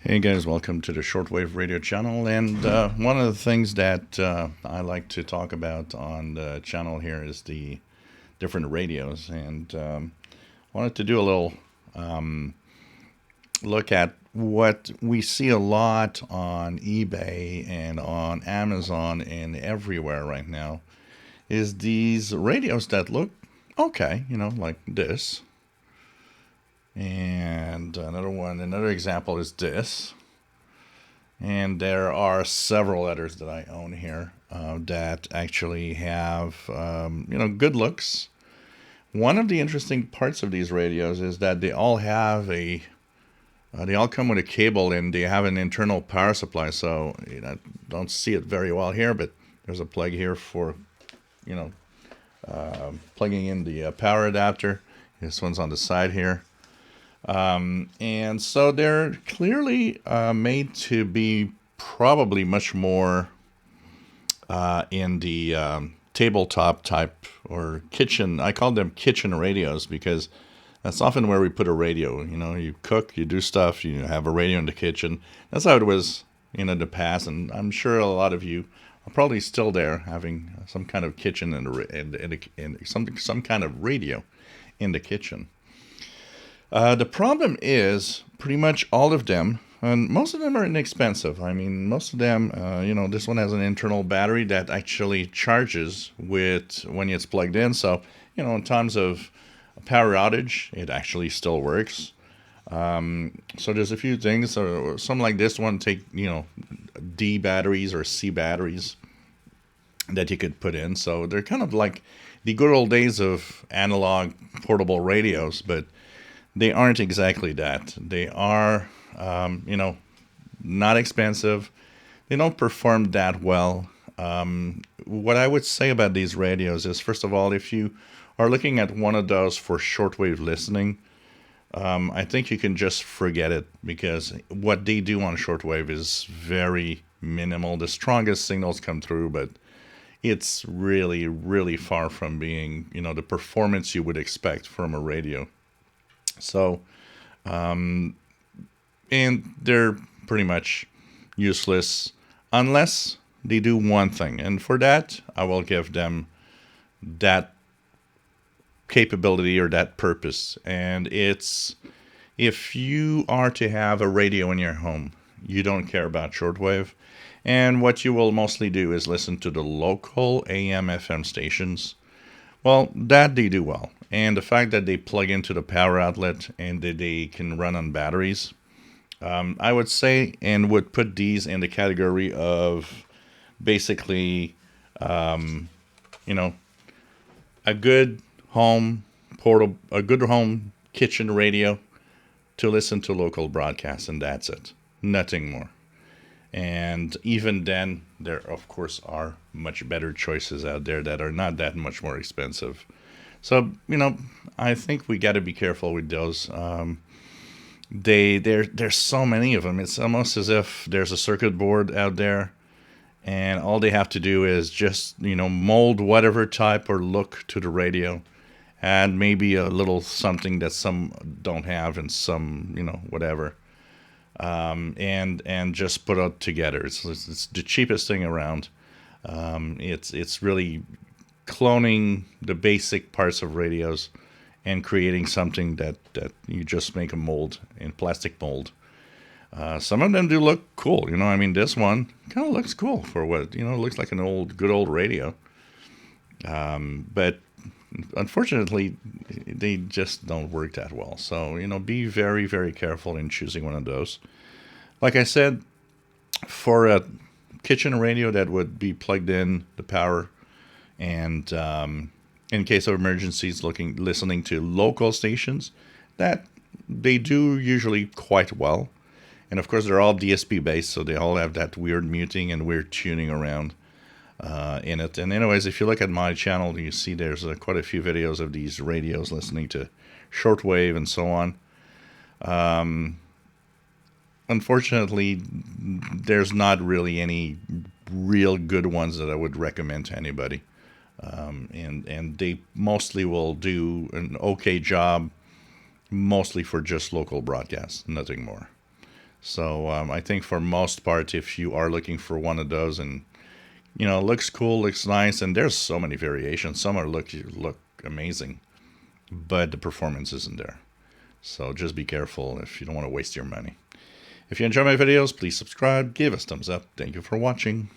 Hey guys, welcome to the Shortwave radio channel. And one of the things that I like to talk about on the channel here is the different radios. And wanted to do a little look at what we see a lot on eBay and on Amazon and everywhere right now is these radios that look okay, like this. And another example is this. And there are several others that I own here that actually have, good looks. One of the interesting parts of these radios is that they all have they all come with a cable and they have an internal power supply. So don't see it very well here, but there's a plug here for, plugging in the power adapter. This one's on the side here. And so they're clearly made to be probably much more in the tabletop type or kitchen. I call them kitchen radios because that's often where we put a radio. You cook, you do stuff, you have a radio in the kitchen. That's how it was the past, and I'm sure a lot of you are probably still there having some kind of kitchen and some kind of radio in the kitchen. The problem is pretty much all of them, and most of them are inexpensive. I mean, most of them, this one has an internal battery that actually charges when it's plugged in. So, in times of power outage, it actually still works. So there's a few things. So some like this one take, D batteries or C batteries that you could put in. So they're kind of like the good old days of analog portable radios, but they aren't exactly that. They are, not expensive. They don't perform that well. What I would say about these radios is, first of all, if you are looking at one of those for shortwave listening, I think you can just forget it because what they do on shortwave is very minimal. The strongest signals come through, but it's really, really far from being, the performance you would expect from a radio. So, and they're pretty much useless unless they do one thing. And for that, I will give them that capability or that purpose. And it's if you are to have a radio in your home, you don't care about shortwave. And what you will mostly do is listen to the local AM FM stations. Well, that they do well. And the fact that they plug into the power outlet and that they can run on batteries, I would say and would put these in the category of basically, a good a good home kitchen radio to listen to local broadcasts, and that's it. Nothing more. And even then, there, of course, are much better choices out there that are not that much more expensive. So, I think we got to be careful with those. There's so many of them. It's almost as if there's a circuit board out there, and all they have to do is just, mold whatever type or look to the radio, and maybe a little something that some don't have and some, whatever. And just put it together. It's the cheapest thing around. It's really cloning the basic parts of radios and creating something that you just make a mold in plastic mold. Some of them do look cool. This one kind of looks cool for what, it looks like an good old radio. But unfortunately, they just don't work that well. So, be very, very careful in choosing one of those. Like I said, for a kitchen radio that would be plugged in, the power, and in case of emergencies, listening to local stations, that they do usually quite well. And of course, they're all DSP based, so they all have that weird muting and weird tuning around in it. And anyways, if you look at my channel, you see there's quite a few videos of these radios listening to shortwave and so on. Unfortunately, there's not really any real good ones that I would recommend to anybody. And they mostly will do an okay job, mostly for just local broadcasts, nothing more. So I think for most part, if you are looking for one of those, and looks cool, looks nice, and there's so many variations. Some are look amazing, but the performance isn't there. So just be careful if you don't want to waste your money. If you enjoy my videos, please subscribe, give us thumbs up. Thank you for watching.